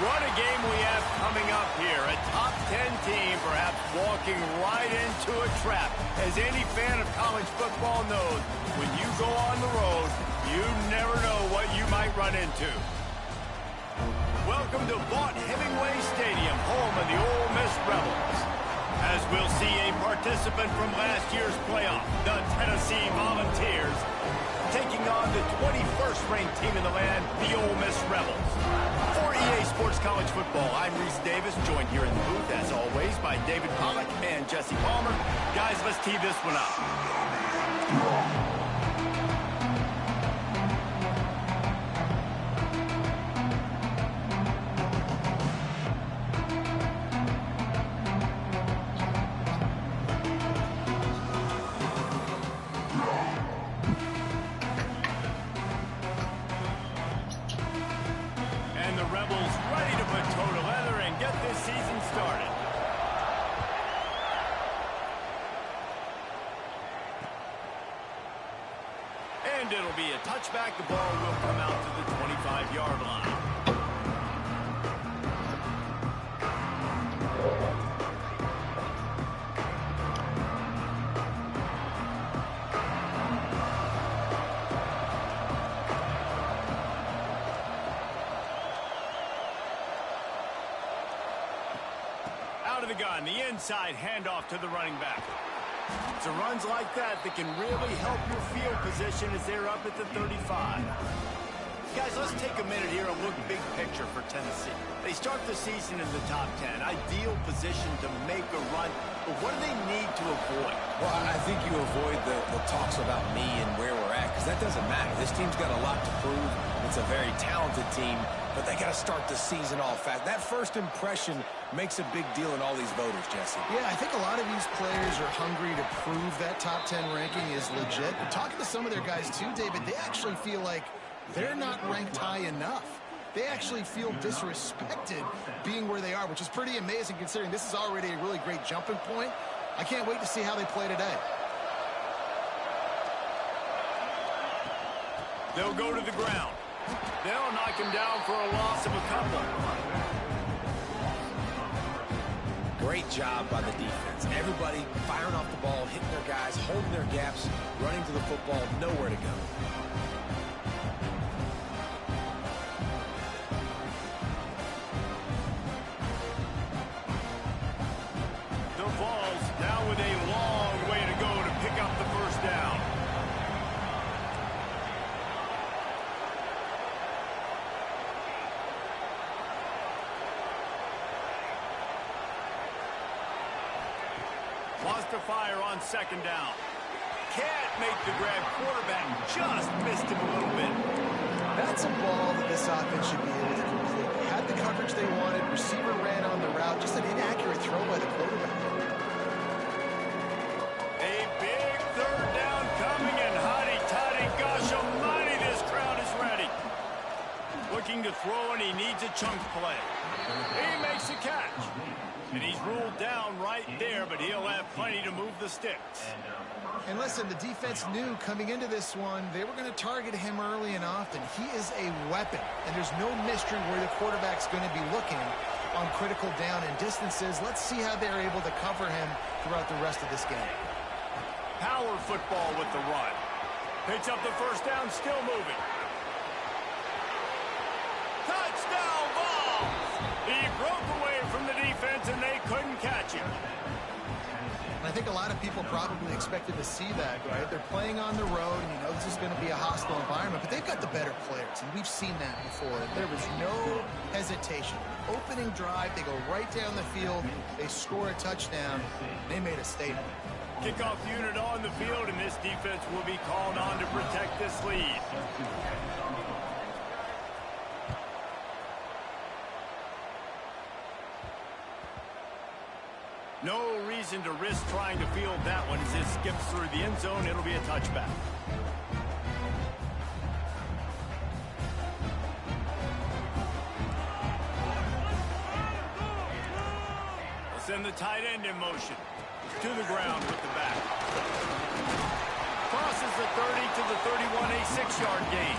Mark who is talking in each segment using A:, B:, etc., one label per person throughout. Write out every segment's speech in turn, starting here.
A: What a game we have coming up here. A top 10 team perhaps walking right into a trap. As any fan of college football knows, when you go on the road, you never know what you might run into. Welcome to Vaught-Hemingway Stadium, home of the Ole Miss Rebels. As we'll see a participant from last year's playoff, the Tennessee Volunteers, taking on the 21st ranked team in the land, the Ole Miss Rebels. For EA Sports College Football, I'm Reese Davis, joined here in the booth, as always, by David Pollack and Jesse Palmer. Guys, let's tee this one up. And it'll be a touchback. The ball will come out to the 25-yard line. Out of the gun, the inside handoff to the running back. It's runs like that that can really help your field position as they're up at the 35. Guys, let's take a minute here and look big picture for Tennessee. They start the season in the top 10. Ideal position to make a run. But what do they need to avoid?
B: Well, I think you avoid the talks about me and where we're at, because that doesn't matter. This team's got a lot to prove. It's a very talented team, but they got to start the season off fast. That first impression makes a big deal in all these voters, Jesse.
C: Yeah, I think a lot of these players are hungry to prove that top 10 ranking is legit. But talking to some of their guys too, David, they actually feel like they're not ranked high enough. They actually feel disrespected being where they are, which is pretty amazing considering this is already a really great jumping point. I can't wait to see how they play today.
A: They'll go to the ground. They'll knock him down for a loss of a couple.
B: Great job by the defense. Everybody firing off the ball, hitting their guys, holding their gaps, running to the football, nowhere to go.
A: The Vols now with a long way to go to pick up the first down. Lost to fire on second down. Can't make the grab. Quarterback just missed him a little bit.
C: That's a ball that this offense should be able to complete. Had the coverage they wanted. Receiver ran on the route. Just an inaccurate throw by the quarterback.
A: A big third down coming, and hotty-toddy, gosh almighty, this crowd is ready. Looking to throw, and he needs a chunk play. He makes a catch. And he's ruled down right there, but he'll have plenty to move the sticks.
C: And listen, the defense knew coming into this one, they were going to target him early and often. He is a weapon, and there's no mystery where the quarterback's going to be looking on critical down and distances. Let's see how they're able to cover him throughout the rest of this game.
A: Power football with the run. Picks up the first down, still moving. Touchdown ball! He broke away from the defense, and they couldn't catch him.
C: I think a lot of people probably expected to see that, right? They're playing on the road, and you know this is going to be a hostile environment, but they've got the better players, and we've seen that before. There was no hesitation. Opening drive, they go right down the field, they score a touchdown, they made a statement.
A: Kickoff unit on the field, and this defense will be called on to protect this lead. No reason to risk trying to field that one as it skips through the end zone. It'll be a touchback. They'll send the tight end in motion. To the ground with the back. Crosses the 30 to the 31, a 6-yard gain.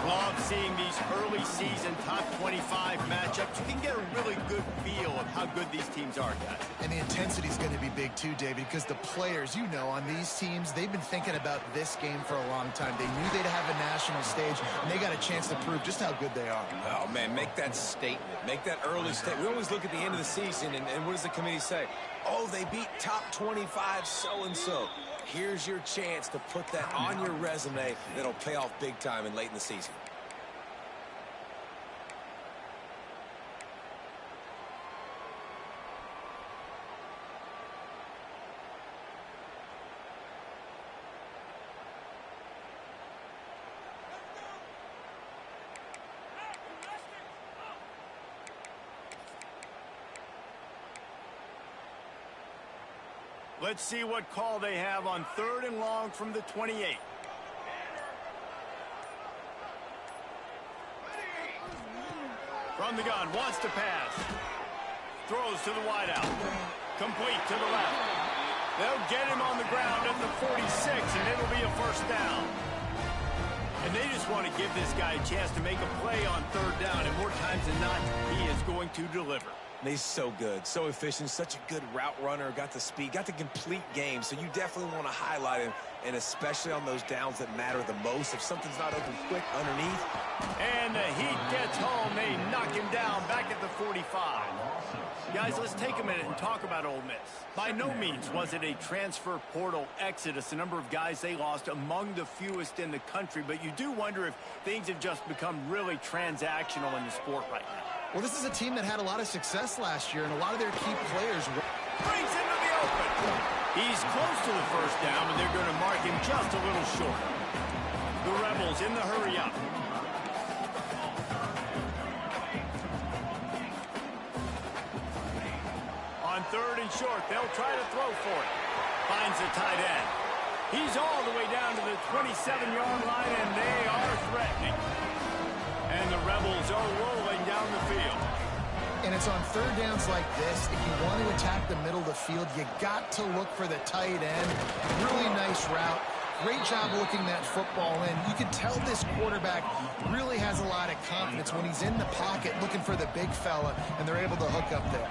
A: Love seeing these early season top 25 matchups. You can get a really good feel of how good these teams are, guys.
C: And the intensity is going to be big too, David, because the players, you know, on these teams, they've been thinking about this game for a long time. They knew they'd have a national stage, and they got a chance to prove just how good they are.
B: Oh, man, make that statement. Make that early statement. We always look at the end of the season, and what does the committee say? Oh, they beat top 25 so-and-so. Here's your chance to put that on your resume that'll pay off big time and late in the season.
A: Let's see what call they have on 3rd and long from the 28. From the gun, wants to pass. Throws to the wideout. Complete to the left. They'll get him on the ground at the 46, and it'll be a first down. And they just want to give this guy a chance to make a play on 3rd down, and more times than not, he is going to deliver.
B: And he's so good, so efficient, such a good route runner, got the speed, got the complete game, so you definitely want to highlight him, and especially on those downs that matter the most. If something's not open quick underneath.
A: And the heat gets home. They knock him down back at the 45. Guys, let's take a minute and talk about Ole Miss. By no means was it a transfer portal exodus. The number of guys they lost among the fewest in the country, but you do wonder if things have just become really transactional in the sport right now.
C: Well, this is a team that had a lot of success last year, and a lot of their key players
A: Brings into the open. He's close to the first down, but they're going to mark him just a little short. The Rebels in the hurry up. On 3rd and short, they'll try to throw for it. Finds the tight end. He's all the way down to the 27-yard line, and they are threatening. And the Rebels are rolling down the field.
C: And it's on 3rd downs like this. If you want to attack the middle of the field, you got to look for the tight end. Really nice route. Great job looking that football in. You can tell this quarterback really has a lot of confidence when he's in the pocket looking for the big fella, and they're able to hook up there.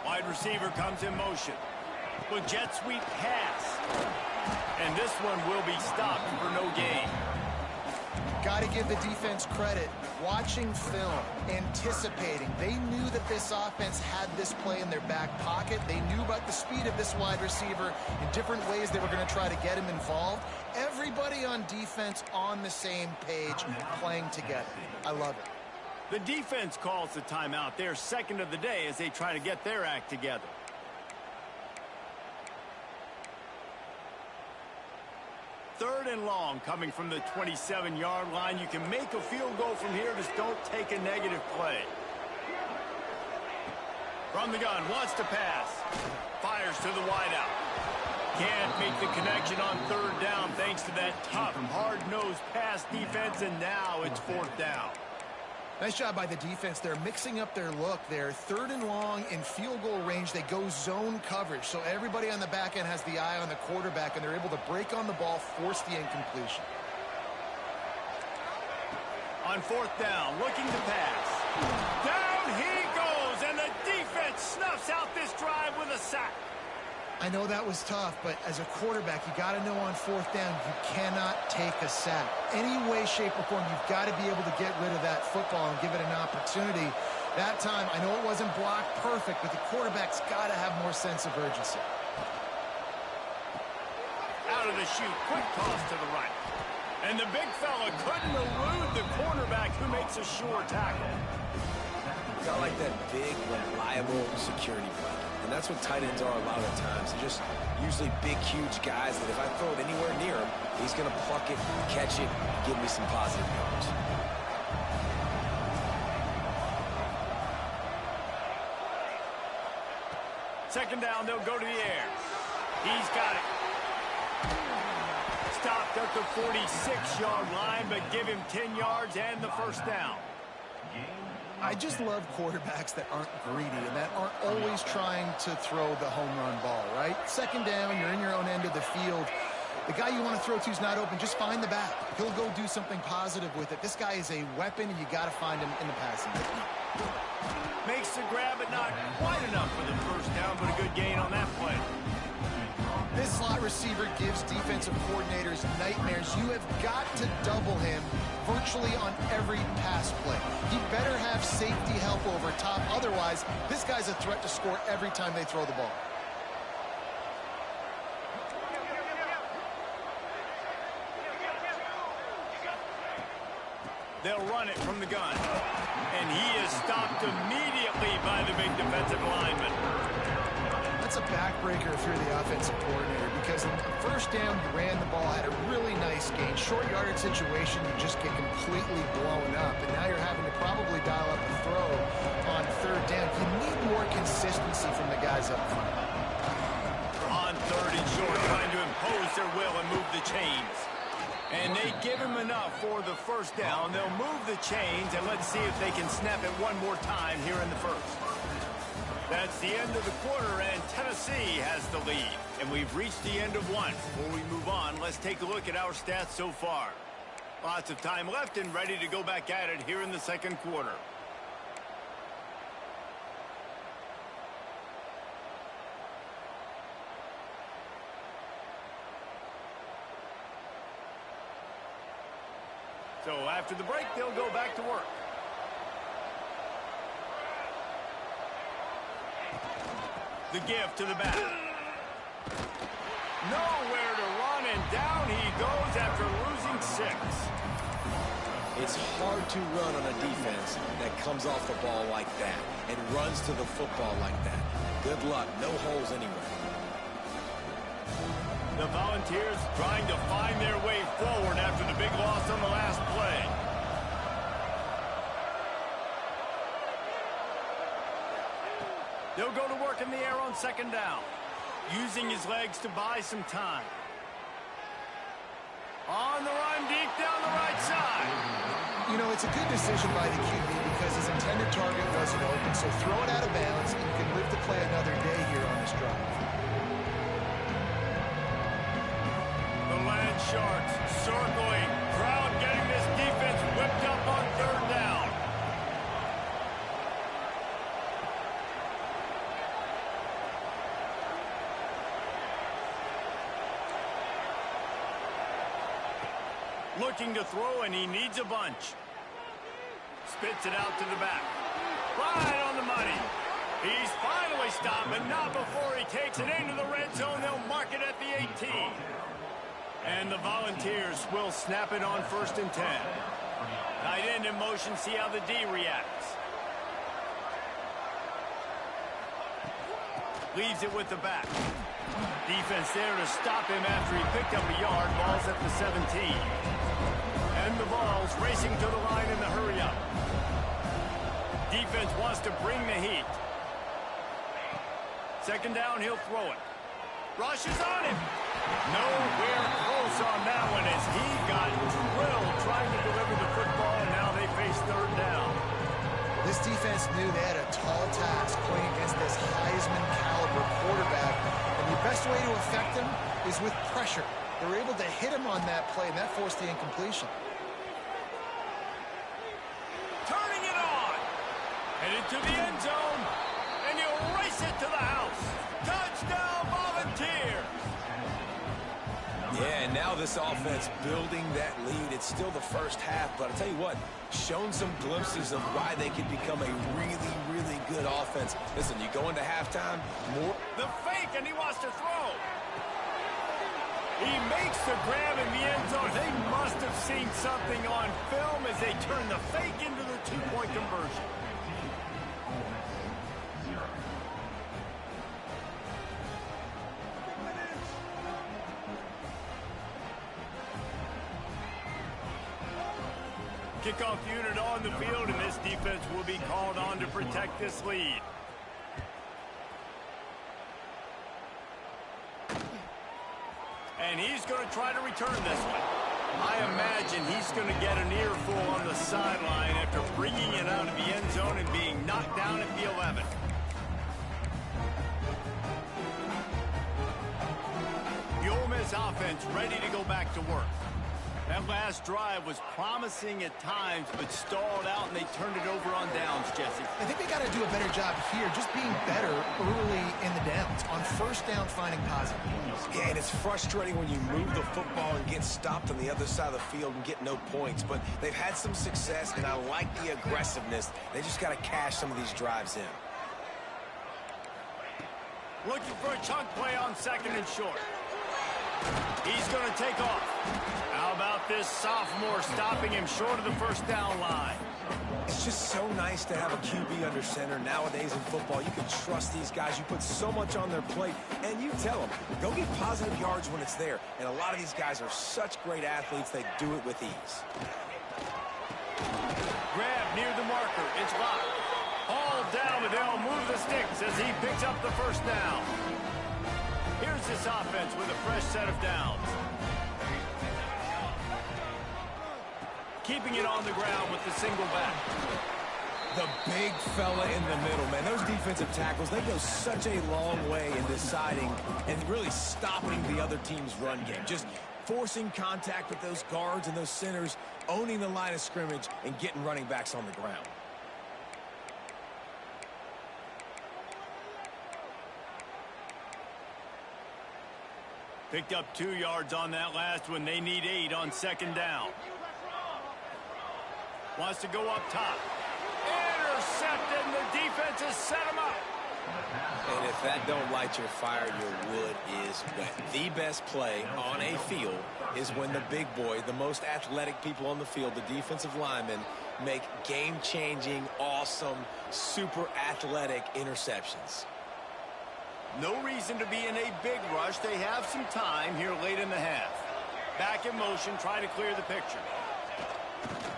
A: Wide receiver comes in motion. With jet sweep pass. And this one will be stopped for no gain.
C: Got to give the defense credit. Watching film, anticipating. They knew that this offense had this play in their back pocket. They knew about the speed of this wide receiver in different ways they were going to try to get him involved. Everybody on defense on the same page, playing together. I love it.
A: The defense calls the timeout. They're second of the day as they try to get their act together. 3rd and long coming from the 27-yard line. You can make a field goal from here. Just don't take a negative play. From the gun, wants to pass. Fires to the wideout. Can't make the connection on 3rd down thanks to that tough, hard-nosed pass defense, and now it's 4th down.
C: Nice job by the defense. They're mixing up their look. They're 3rd and long in field goal range. They go zone coverage. So everybody on the back end has the eye on the quarterback, and they're able to break on the ball, force the incompletion.
A: On 4th down, looking to pass. Down he goes, and the defense snuffs out this drive with a sack.
C: I know that was tough, but as a quarterback, you got to know on 4th down, you cannot take a sack. Any way, shape, or form, you've got to be able to get rid of that football and give it an opportunity. That time, I know it wasn't blocked perfect, but the quarterback's got to have more sense of urgency.
A: Out of the chute, quick toss to the right. And the big fella couldn't elude the cornerback who makes a sure tackle.
B: I like that big, reliable security blanket. And that's what tight ends are a lot of the times. They're just usually big, huge guys that if I throw it anywhere near him, he's going to pluck it, catch it, and give me some positive yards.
A: Second down, they'll go to the air. He's got it. Stopped at the 46-yard line, but give him 10 yards and the first down.
C: I just love quarterbacks that aren't greedy and that aren't always trying to throw the home run ball, right? Second down, you're in your own end of the field. The guy you want to throw to is not open. Just find the back. He'll go do something positive with it. This guy is a weapon, and you got to find him in the passing game.
A: Makes the grab, but not quite enough for the first down, but a good gain on that play.
C: This slot receiver gives defensive coordinators nightmares. You have got to double him virtually on every pass play. He better have safety help over top. Otherwise, this guy's a threat to score every time they throw the ball.
A: They'll run it from the gun. And he is stopped immediately by the big defensive lineman.
C: That's a backbreaker if you're the offensive coordinator, because on the first down, you ran the ball, had a really nice gain. Short yardage situation, you just get completely blown up, and now you're having to probably dial up a throw on third down. You need more consistency from the guys up front.
A: On third and short, trying to impose their will and move the chains. And they give him enough for the first down. They'll move the chains, and let's see if they can snap it one more time here in the first. That's the end of the quarter, and Tennessee has the lead. And we've reached the end of one. Before we move on, let's take a look at our stats so far. Lots of time left and ready to go back at it here in the second quarter. So after the break, they'll go back to work. The give to the back. Nowhere to run, and down he goes after losing 6.
B: It's hard to run on a defense that comes off the ball like that and runs to the football like that. Good luck. No holes anywhere.
A: The Volunteers trying to find their way forward after the big loss on the last play. They'll go to work in the air on second down, using his legs to buy some time. On the run, deep down the right side.
C: You know, it's a good decision by the QB because his intended target wasn't open, so throw it out of bounds, and you can live to play another day here on this drive.
A: The Land Sharks circling. Crowd getting this defense whipped up on third down. Looking to throw, and he needs a bunch. Spits it out to the back. Right on the money. He's finally stopped, but not before he takes it into the red zone. They'll mark it at the 18. And the Volunteers will snap it on 1st and 10. Tight end in motion, see how the D reacts. Leaves it with the back. Defense there to stop him after he picked up a yard. Ball's at the 17. And the ball's racing to the line in the hurry-up. Defense wants to bring the heat. Second down, he'll throw it. Rushes on him. Nowhere close on that one as he got drilled trying to deliver the football, and now they face third down.
C: This defense knew they had a tall task playing against this Heisman-caliber quarterback, and the best way to affect him is with pressure. They were able to hit him on that play, and that forced the incompletion.
A: Turning it on. Headed to the end zone, and he'll race it to the house. Touchdown, Volunteers!
B: Yeah, and now this offense building that lead. It's still the first half, but I'll tell you what, shown some glimpses of why they could become a really, really good offense. Listen, you go into halftime, more...
A: The fake, and he wants to throw. He makes the grab in the end zone. They must have seen something on film as they turn the fake into the two-point conversion. Kickoff unit on the field, and this defense will be called on to protect this lead. And he's going to try to return this one. I imagine he's going to get an earful on the sideline after bringing it out of the end zone and being knocked down at the 11. The Ole Miss offense offense ready to go back to work. That last drive was promising at times, but stalled out, and they turned it over on downs, Jesse.
C: I think they got to do a better job here, just being better early in the downs. On first down, finding positive.
B: Yeah, and it's frustrating when you move the football and get stopped on the other side of the field and get no points. But they've had some success, and I like the aggressiveness. They just got to cash some of these drives in.
A: Looking for a chunk play on second and short. He's going to take off. How about this sophomore stopping him short of the first down line?
B: It's just so nice to have a QB under center. Nowadays in football, you can trust these guys. You put so much on their plate, and you tell them, go get positive yards when it's there. And a lot of these guys are such great athletes, they do it with ease.
A: Grab near the marker. It's locked. Hauled down, but they'll move the sticks as he picks up the first down. Here's this offense with a fresh set of downs. Keeping it on the ground with the single back.
B: The big fella in the middle, man. Those defensive tackles, they go such a long way in deciding and really stopping the other team's run game. Just forcing contact with those guards and those centers, owning the line of scrimmage, and getting running backs on the ground.
A: Picked up 2 yards on that last one. They need 8 on second down. Wants to go up top. Intercepted, and the defense has set him up.
B: And if that don't light your fire, your wood is wet. The best play on a field is when the big boy, the most athletic people on the field, the defensive linemen, make game-changing, awesome, super athletic interceptions.
A: No reason to be in a big rush. They have some time here late in the half. Back in motion, trying to clear the picture.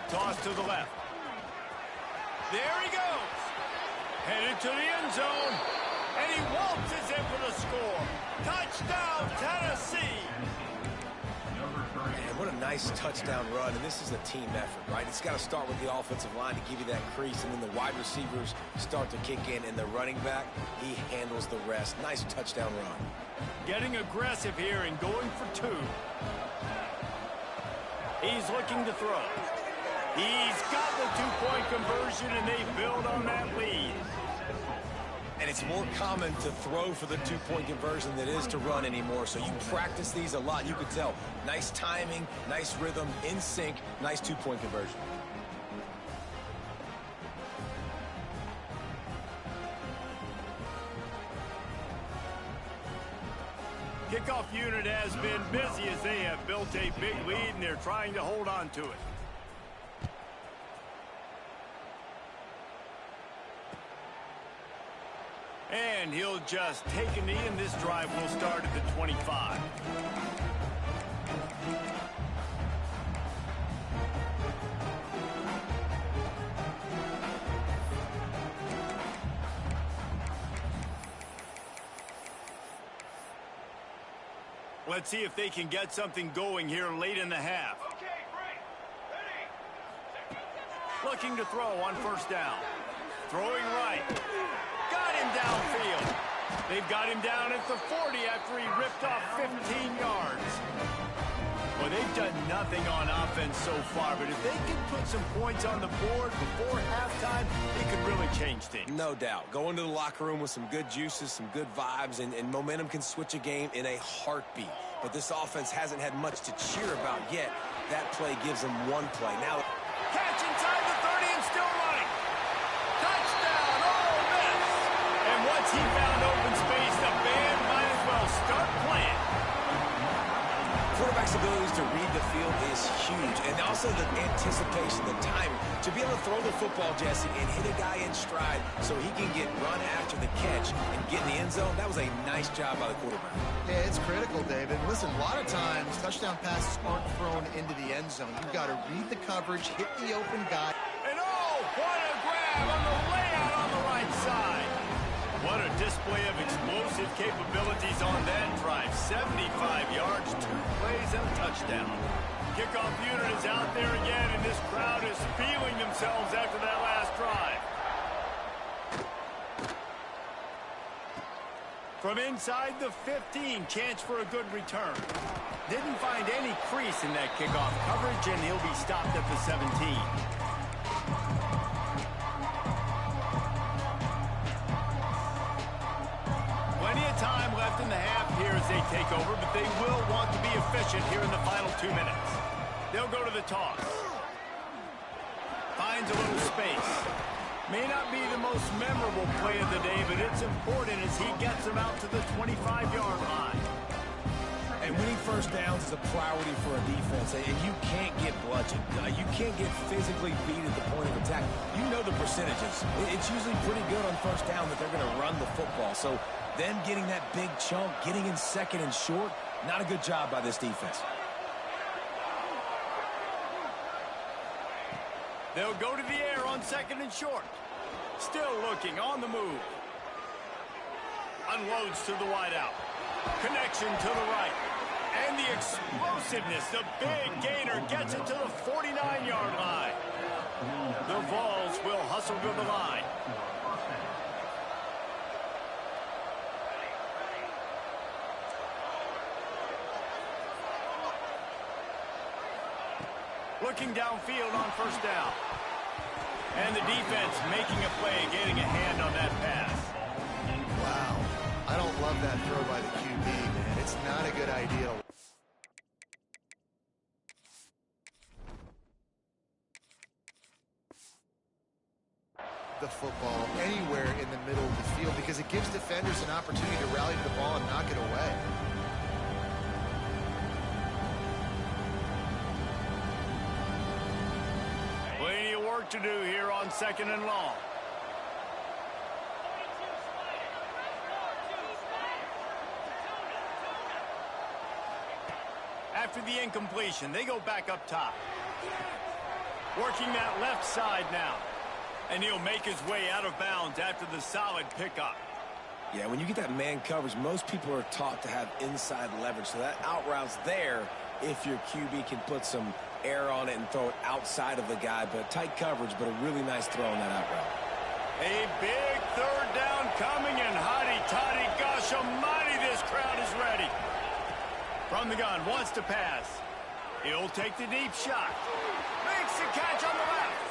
A: Toss to the left. There he goes. Headed to the end zone. And he waltzes in for the score. Touchdown, Tennessee.
B: Man, what a nice touchdown run. And this is a team effort, right? It's got to start with the offensive line to give you that crease. And then the wide receivers start to kick in. And the running back, he handles the rest. Nice touchdown run.
A: Getting aggressive here and going for 2. He's looking to throw. He's got the 2-point conversion, and they build on that lead.
B: And it's more common to throw for the 2-point conversion than it is to run anymore. So you practice these a lot. You could tell. Nice timing, nice rhythm, in sync, nice 2-point conversion.
A: Kickoff unit has been busy as they have built a big lead, and they're trying to hold on to it. And he'll just take a knee, and this drive will start at the 25. Let's see if they can get something going here late in the half. Okay, break. Ready. Looking to throw on first down. Throwing right. Got him downfield. They've got him down at the 40 after he ripped off 15 yards. Well, they've done nothing on offense so far, but if they can put some points on the board before halftime, it could really change things.
B: No doubt. Go into the locker room with some good juices, some good vibes, and momentum can switch a game in a heartbeat. But this offense hasn't had much to cheer about yet. That play gives them one play. Now,
A: catch inside the 30 and still running. Touchdown, Ole Miss. And once he found open space, the band might as well start playing.
B: Quarterback's abilities to read the field is huge, and also the anticipation, the timing. To be able to throw the football, Jesse, and hit a guy in stride so he can get run after the catch and get in the end zone, that was a nice job by the quarterback.
C: Yeah, it's critical, David. Listen, a lot of times, touchdown passes aren't thrown into the end zone. You've got to read the coverage, hit the open guy.
A: And oh, what a grab on the layout on the right side. What a display of explosive capabilities on that drive. 75 yards, 2 plays, and a touchdown. Kickoff unit is out there again, and this crowd is feeling themselves after that last drive. From inside the 15, chance for a good return. Didn't find any crease in that kickoff coverage, and he'll be stopped at the 17. Plenty of time left in the half here as they take over, but they will want to be efficient here in the final 2 minutes. They'll go to the toss. Finds a little space. May not be the most memorable play of the day, but it's important as he gets them out to the 25-yard line.
B: And winning first downs is a priority for a defense, and you can't get bludgeoned. You can't get physically beat at the point of attack. You know the percentages. It's usually pretty good on first down that they're going to run the football. So them getting that big chunk, getting in second and short, not a good job by this defense.
A: They'll go to the air on second and short. Still looking on the move. Unloads to the wideout. Connection to the right. And the explosiveness, the big gainer gets it to the 49-yard line. The Vols will hustle to the line. Looking downfield on first down. And the defense making a play, getting a hand on that pass.
C: Wow. I don't love that throw by the QB, man. It's not a good idea. The football anywhere in the middle of the field because it gives defenders an opportunity to rally to the ball and knock it away.
A: Plenty of work to do here on second and long. After the incompletion, they go back up top. Working that left side now. And he'll make his way out of bounds after the solid pickup.
B: Yeah, when you get that man coverage, most people are taught to have inside leverage. So that out route's there if your QB can put some air on it and throw it outside of the guy. But tight coverage, but a really nice throw on that out route.
A: A big third down coming, and hotty-toddy, gosh almighty, this crowd is ready. From the gun, wants to pass. He'll take the deep shot. Makes the catch on the left.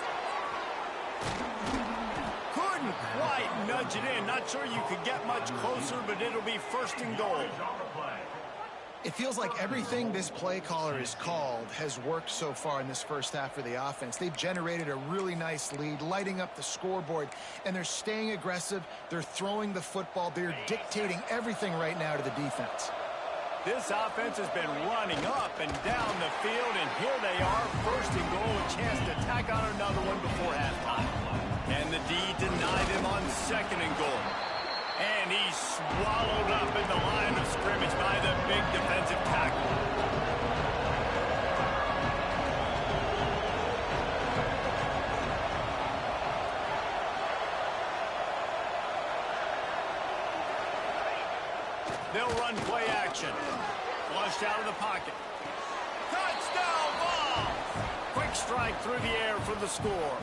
A: Couldn't quite nudge it in. Not sure you could get much closer, but it'll be first and goal.
C: It feels like everything this play caller has called has worked so far in this first half for the offense. They've generated a really nice lead, lighting up the scoreboard, and they're staying aggressive. They're throwing the football. They're dictating everything right now to the defense.
A: This offense has been running up and down the field, and here they are, first and goal, a chance to tack on another one before halftime. And the D denied him on second and goal. And he's swallowed up in the line of scrimmage by the big defensive tackle. They'll run play action. Flushed out of the pocket. Touchdown ball! Quick strike through the air for the score.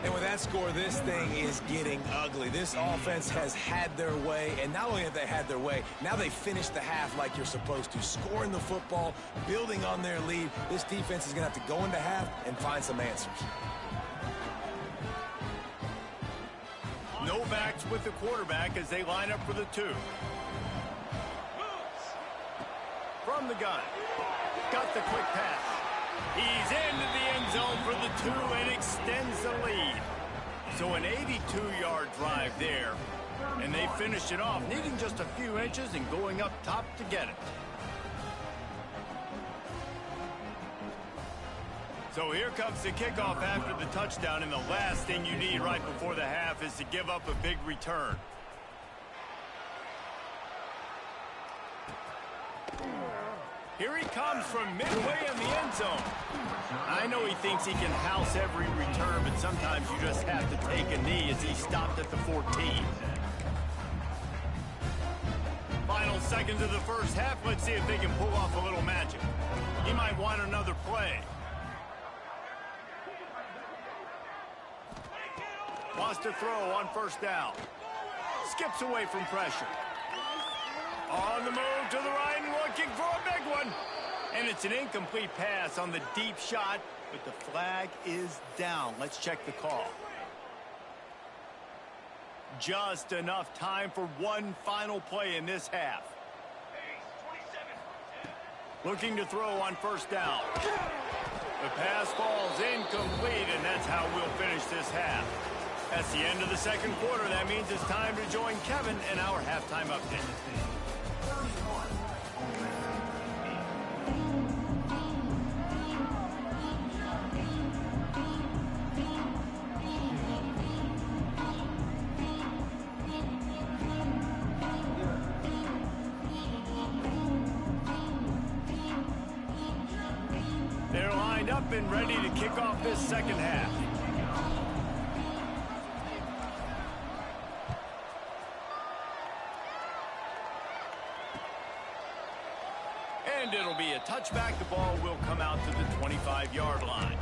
B: And with that score, this thing is getting ugly. This offense has had their way, and not only have they had their way, now they finished the half like you're supposed to, scoring the football, building on their lead. This defense is going to have to go into half and find some answers.
A: No backs with the quarterback as they line up for the two. From the gun. Got the quick pass. He's into the end zone for the two and extends the lead. So an 82-yard drive there. And they finished it off, needing just a few inches and going up top to get it. So here comes the kickoff after the touchdown, and the last thing you need right before the half is to give up a big return. Here he comes from midway in the end zone. I know he thinks he can house every return, but sometimes you just have to take a knee as he stopped at the 14. Final seconds of the first half. Let's see if they can pull off a little magic. He might want another play. Wants to throw on first down. skips away from pressure. On the move to the right and looking for a big one. And it's an incomplete pass on the deep shot, but the flag is down. Let's check the call. Just enough time for one final play in this half. Looking to throw on first down. The pass falls incomplete, and that's how we'll finish this half. That's the end of the second quarter. That means it's time to join Kevin in our halftime update. They're lined up and ready to kick off this second half. And it'll be a touchback. The ball will come out to the 25-yard line.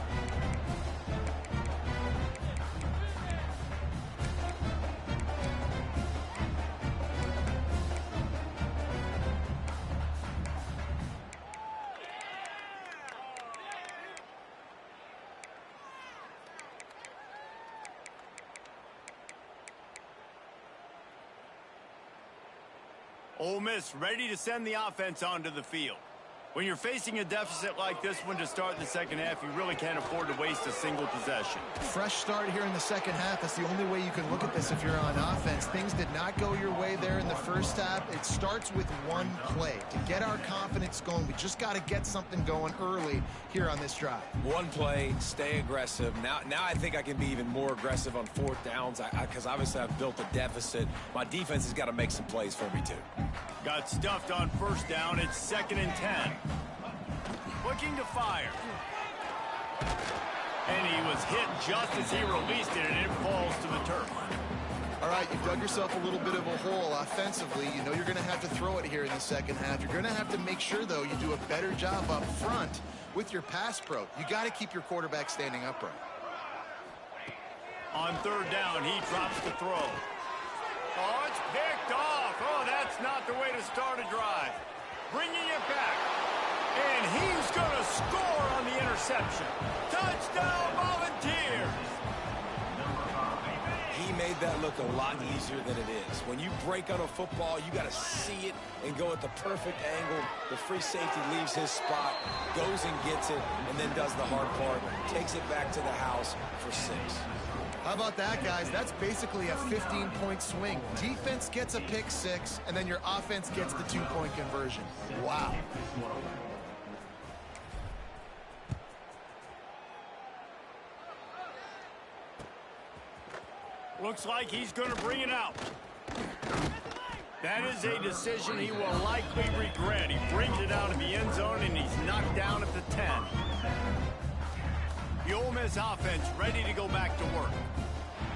A: Ole Miss ready to send the offense onto the field. When you're facing a deficit like this one to start the second half, you really can't afford to waste a single possession.
C: Fresh start here in the second half. That's the only way you can look at this if you're on offense. Things did not go your way there in the first half. It starts with one play. To get our confidence going, we just got to get something going early here on this drive.
B: One play, stay aggressive. Now I think I can be even more aggressive on fourth downs because obviously I've built a deficit. My defense has got to make some plays for me too.
A: Got stuffed on first down. It's 2nd and 10. Looking to fire. And he was hit just as he released it, and it falls to the turf.
C: All right, you've dug yourself a little bit of a hole offensively. You know you're going to have to throw it here in the second half. You're going to have to make sure, though, you do a better job up front with your pass pro. You got to keep your quarterback standing upright.
A: On third down, he drops the throw. Oh, it's picked off. Oh, that's not the way to start a drive. Bringing it back. And he's going to score on the interception. Touchdown, Volunteers!
B: He made that look a lot easier than it is. When you break on a football, you got to see it and go at the perfect angle. The free safety leaves his spot, goes and gets it, and then does the hard part, takes it back to the house for 6.
C: How about that, guys? That's basically a 15-point swing. Defense gets a pick 6, and then your offense gets the 2-point conversion. Wow.
A: Looks like he's going to bring it out. That is a decision he will likely regret. He brings it out of the end zone, and he's knocked down at the 10. The Ole Miss offense ready to go back to work.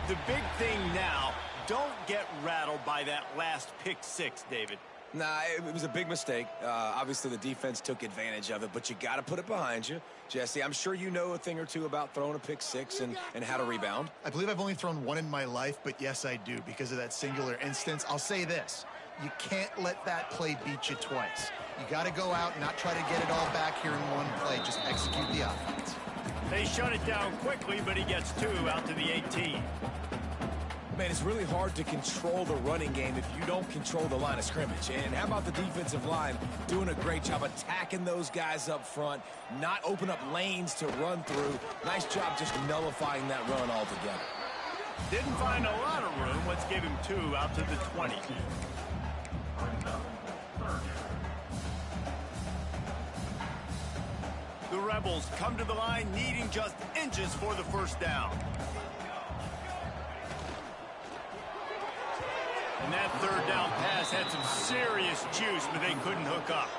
A: The big thing now, don't get rattled by that last pick 6, David.
B: Nah, it was a big mistake. Obviously, the defense took advantage of it, but you got to put it behind you. Jesse, I'm sure you know a thing or two about throwing a pick 6 and how to rebound.
C: I believe I've only thrown one in my life, but yes, I do because of that singular instance. I'll say this. You can't let that play beat you twice. You got to go out and not try to get it all back here in one play. Just execute the offense.
A: They shut it down quickly, but he gets 2 out to the 18.
B: Man, it's really hard to control the running game if you don't control the line of scrimmage. And how about the defensive line doing a great job attacking those guys up front, not open up lanes to run through. Nice job just nullifying that run altogether.
A: Didn't find a lot of room. Let's give him 2 out to the 20. The Rebels come to the line needing just inches for the first down. And that third down pass had some serious juice, but they couldn't hook up.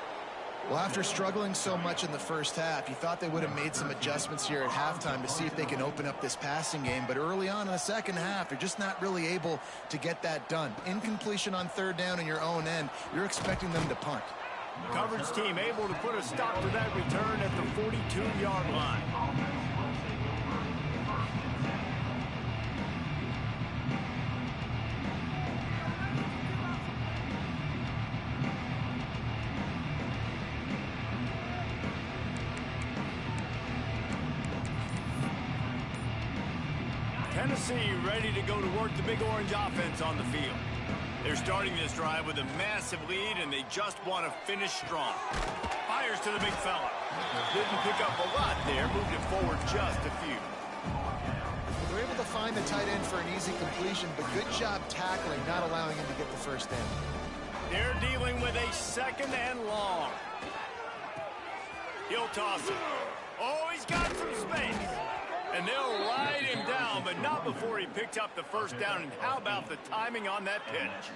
C: Well, after struggling so much in the first half, you thought they would have made some adjustments here at halftime to see if they can open up this passing game. But early on in the second half, they're just not really able to get that done. Incompletion on third down in your own end, you're expecting them to punt.
A: Coverage team able to put a stop to that return at the 42-yard line. Tennessee ready to go to work the Big Orange offense on the field. They're starting this drive with a massive lead, and they just want to finish strong. Fires to the big fella. Didn't pick up a lot there, moved it forward just a few.
C: They're able to find the tight end for an easy completion, but good job tackling, not allowing him to get the first down.
A: They're dealing with a second and long. He'll toss it. Oh, he's got some space. And they'll ride him down, but not before he picked up the first down. And how about the timing on that pitch?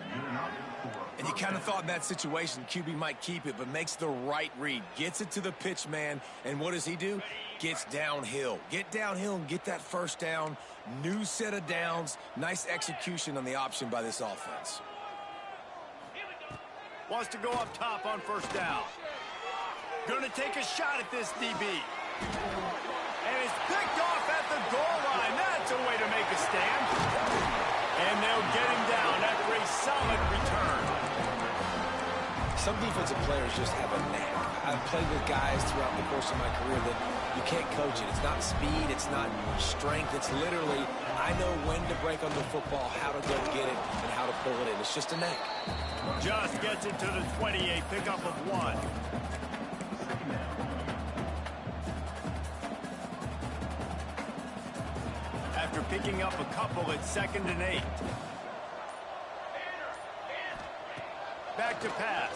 B: And you kind of thought in that situation QB might keep it, but makes the right read. Gets it to the pitch man, and what does he do? Gets downhill. Get downhill and get that first down. New set of downs. Nice execution on the option by this offense.
A: Wants to go up top on first down. Going to take a shot at this DB. And it's picked off at the goal line. That's a way to make a stand. And they'll get him down after a solid return.
B: Some defensive players just have a knack. I've played with guys throughout the course of my career that you can't coach it. It's not speed. It's not strength. It's literally, I know when to break on the football, how to go get it, and how to pull it in. It's just a knack.
A: Just gets it to the 28, pickup of 1. After picking up a couple, it's 2nd and 8. Back to pass.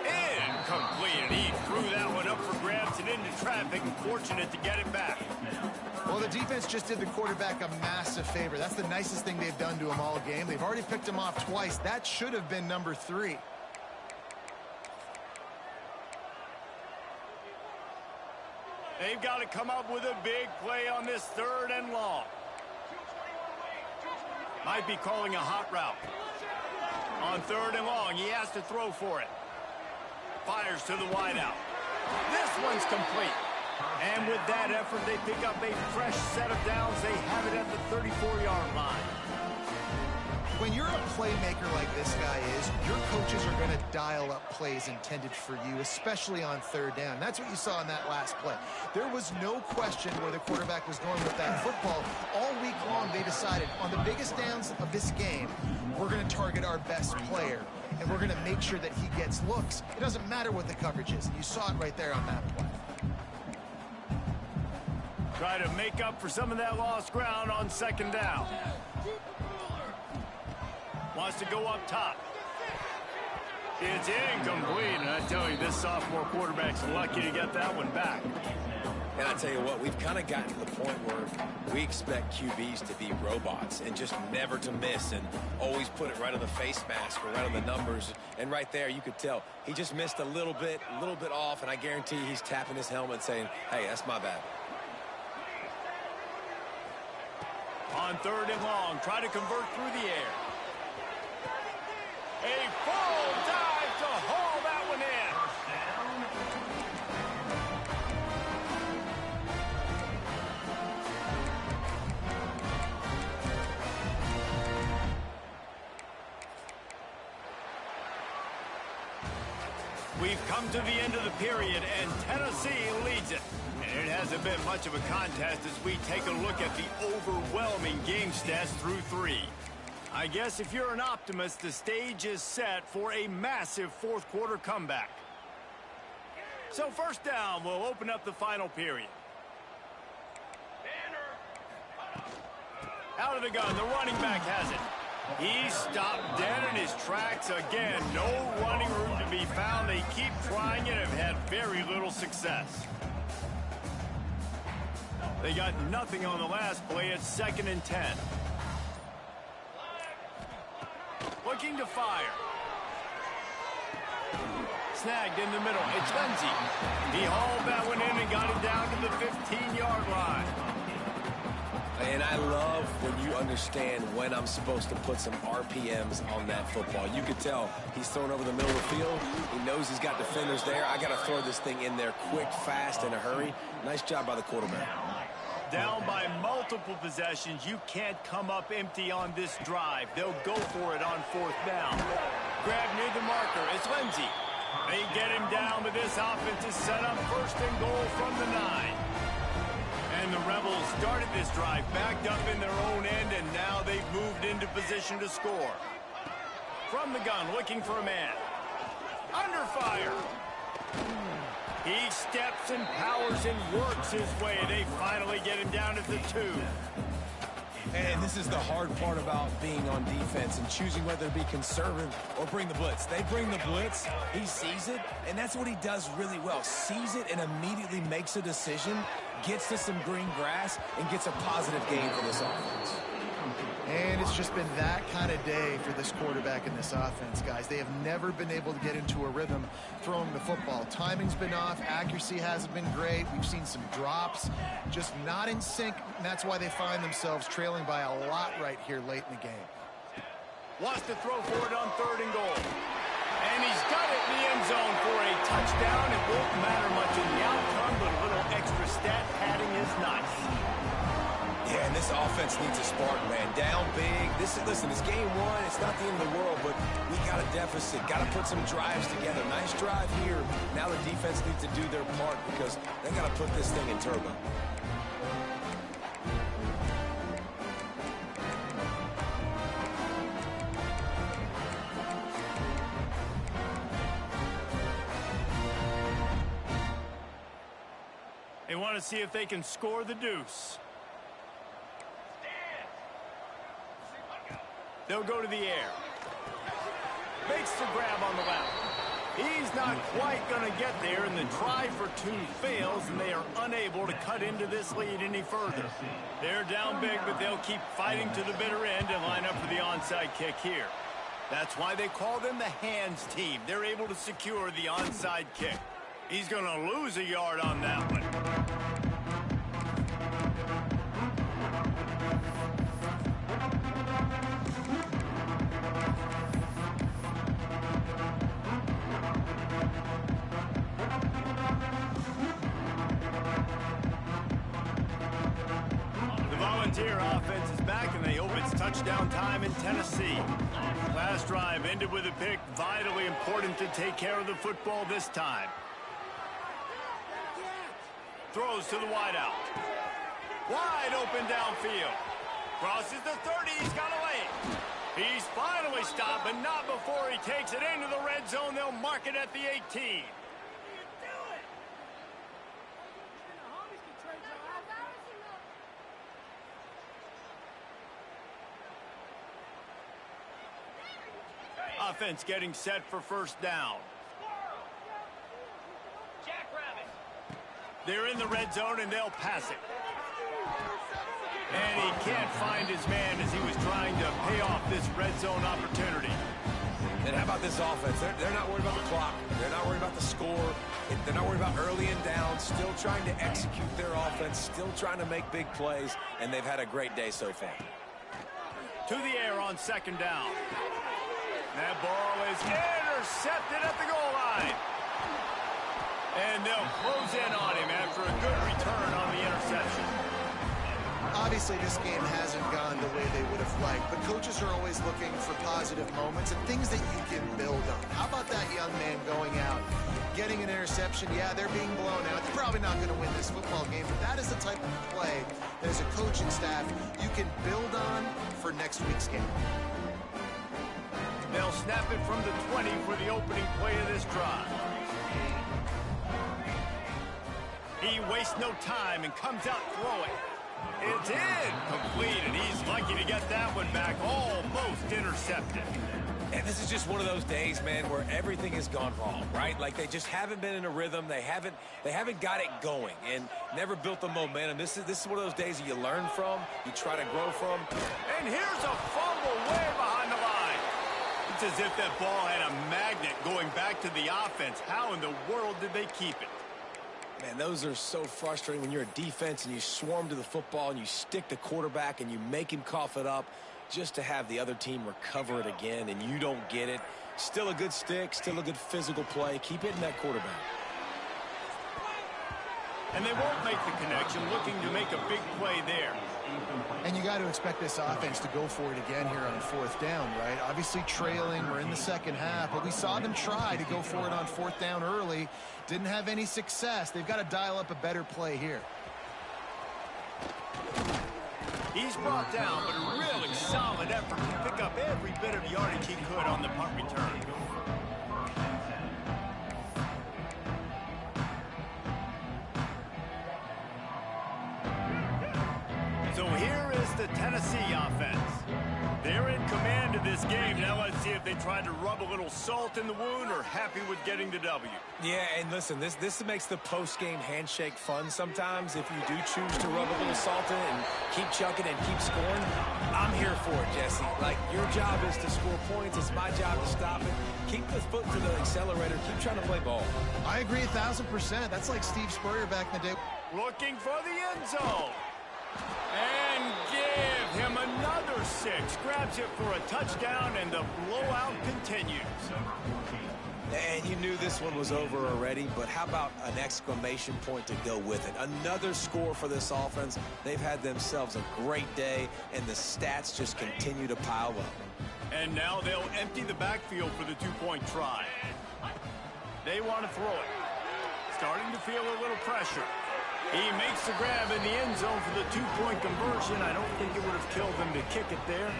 A: Incomplete, and he threw that one up for grabs and into traffic, and fortunate to get it back.
C: Well, the defense just did the quarterback a massive favor. That's the nicest thing they've done to him all game. They've already picked him off twice. That should have been number 3.
A: They've got to come up with a big play on this 3rd and long. Might be calling a hot route. On 3rd and long, he has to throw for it. Fires to the wideout. This one's complete. And with that effort, they pick up a fresh set of downs. They have it at the 34-yard line.
C: When you're a playmaker like this guy is, your coaches are going to dial up plays intended for you, especially on 3rd down. That's what you saw in that last play. There was no question where the quarterback was going with that football. All week long, they decided on the biggest downs of this game, we're going to target our best player, and we're going to make sure that he gets looks. It doesn't matter what the coverage is, and you saw it right there on that play.
A: Try to make up for some of that lost ground on 2nd down. Wants to go up top. It's incomplete, and I tell you, this sophomore quarterback's lucky to get that one back.
B: And I tell you what, we've kind of gotten to the point where we expect QBs to be robots and just never to miss and always put it right on the face mask or right on the numbers. And right there, you could tell he just missed a little bit off, and I guarantee he's tapping his helmet saying, hey, that's my bad.
A: On 3rd and long, try to convert through the air. A full dive to haul that one in. We've come to the end of the period, and Tennessee leads it. And it hasn't been much of a contest as we take a look at the overwhelming game stats through 3. I guess if you're an optimist, the stage is set for a massive 4th quarter comeback. So 1st down will open up the final period. Out of the gun, the running back has it. He's stopped dead in his tracks again. No running room to be found. They keep trying it and have had very little success. They got nothing on the last play. It's 2nd and 10. Looking to fire. Snagged in the middle. It's Lindsey. He hauled that one in and got it down to the 15-yard line.
B: And I love when you understand when I'm supposed to put some RPMs on that football. You could tell he's thrown over the middle of the field. He knows he's got defenders there. I got to throw this thing in there quick, fast, in a hurry. Nice job by the quarterback.
A: Down by multiple possessions. You can't come up empty on this drive. They'll go for it on 4th down. Grab near the marker. It's Lindsey. They get him down, but this offense is set up 1st and goal from the 9. And the Rebels started this drive backed up in their own end, and now they've moved into position to score. From the gun, looking for a man. Under fire. He steps and powers and works his way. They finally get him down at the 2.
B: And this is the hard part about being on defense and choosing whether to be conservative or bring the blitz. They bring the blitz, he sees it, and that's what he does really well. Sees it and immediately makes a decision, gets to some green grass, and gets a positive gain for this offense.
C: And it's just been that kind of day for this quarterback in this offense, guys. They have never been able to get into a rhythm throwing the football. Timing's been off. Accuracy hasn't been great. We've seen some drops, just not in sync, and that's why they find themselves trailing by a lot right here late in the game.
A: Wants to throw for it on 3rd and goal. And he's got it in the end zone for a touchdown. It won't matter much in the outcome, but a little extra stat padding is nice.
B: Yeah, and this offense needs a spark, man. Down big. Listen, it's game 1. It's not the end of the world, but we got a deficit. Got to put some drives together. Nice drive here. Now the defense needs to do their part because they got to put this thing in turbo.
A: They want to see if they can score the deuce. They'll go to the air. Makes the grab on the left. He's not quite going to get there, and the try for 2 fails, and they are unable to cut into this lead any further. They're down big, but they'll keep fighting to the bitter end and line up for the onside kick here. That's why they call them the hands team. They're able to secure the onside kick. He's going to lose a yard on that one. Volunteer offense is back, and they hope it's touchdown time in Tennessee. Last drive ended with a pick. Vitally important to take care of the football this time. Throws to the wideout. Wide open downfield. Crosses the 30. He's got a lane. He's finally stopped, but not before he takes it into the red zone. They'll mark it at the 18. Offense getting set for 1st down. They're in the red zone, and they'll pass it. And he can't find his man as he was trying to pay off this red zone opportunity.
B: And how about this offense? They're not worried about the clock. They're not worried about the score. They're not worried about early and down. Still trying to execute their offense. Still trying to make big plays. And they've had a great day so far.
A: To the air on 2nd down. That ball is intercepted at the goal line. And they'll close in on him after a good return on the interception.
C: Obviously, this game hasn't gone the way they would have liked, but coaches are always looking for positive moments and things that you can build on. How about that young man going out, getting an interception? Yeah, they're being blown out. They're probably not going to win this football game, but that is the type of play that as a coaching staff you can build on for next week's game.
A: They'll snap it from the 20 for the opening play of this drive. He wastes no time and comes out throwing. It's in, complete, and he's lucky to get that one back, almost intercepted.
B: And this is just one of those days, man, where everything has gone wrong, right? Like they just haven't been in a rhythm. They haven't got it going and never built the momentum. This is one of those days that you learn from, you try to grow from.
A: And here's a fumble way behind the line. It's as if that ball had a magnet going back to the offense. How in the world did they keep it?
B: Man, those are so frustrating when you're a defense and you swarm to the football and you stick the quarterback and you make him cough it up just to have the other team recover it again and you don't get it. Still a good stick, still a good physical play. Keep hitting that quarterback.
A: And they won't make the connection, looking to make a big play there.
C: And you got to expect this offense to go for it again here on 4th down, right? Obviously trailing, we're in the second half, but we saw them try to go for it on 4th down early. Didn't have any success. They've got to dial up a better play here.
A: He's brought down, but a really solid effort to pick up every bit of yardage he could on the punt return. So here is the Tennessee offense. They're in command of this game. Now let's see if they try to rub a little salt in the wound or happy with getting the W.
B: Yeah, and listen, this makes the post-game handshake fun sometimes. If you do choose to rub a little salt in and keep chucking and keep scoring, I'm here for it, Jesse. Like, your job is to score points. It's my job to stop it. Keep the foot to the accelerator. Keep trying to play ball.
C: I agree 1,000%. That's like Steve Spurrier back in the day.
A: Looking for the end zone. And give him another 6. Grabs it for a touchdown, and the blowout continues.
B: And you knew this one was over already, but how about an exclamation point to go with it? Another score for this offense. They've had themselves a great day, and the stats just continue to pile up.
A: And now they'll empty the backfield for the two-point try. They want to throw it. Starting to feel a little pressure. He makes the grab in the end zone for the two-point conversion. I don't think it would have killed them to kick it there.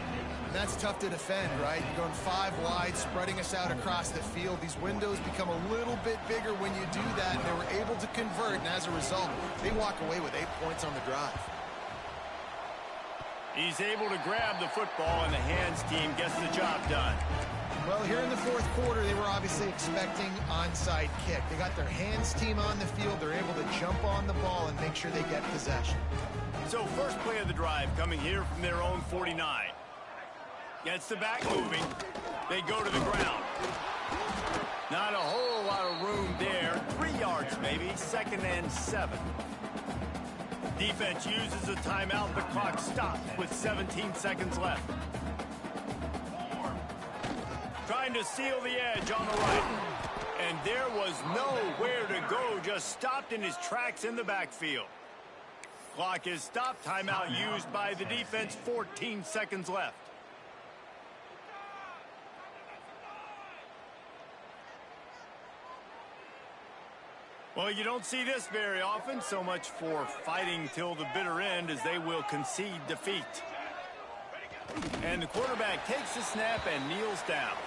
C: And that's tough to defend, right? You're going 5 wide, spreading us out across the field. These windows become a little bit bigger when you do that, and they were able to convert, and as a result, they walk away with 8 points on the drive.
A: He's able to grab the football, and the hands team gets the job done.
C: Well, here in the fourth quarter, they were obviously expecting onside kick. They got their hands team on the field. They're able to jump on the ball and make sure they get possession.
A: So first play of the drive coming here from their own 49. Gets the back moving. They go to the ground. Not a whole lot of room there. 3 yards maybe. 2nd and 7. Defense uses a timeout. The clock stops with 17 seconds left. Trying to seal the edge on the right. And there was nowhere to go. Just stopped in his tracks in the backfield. Clock is stopped. Timeout used by the defense. 14 seconds left. Well, you don't see this very often. So much for fighting till the bitter end, as they will concede defeat. And the quarterback takes the snap and kneels down.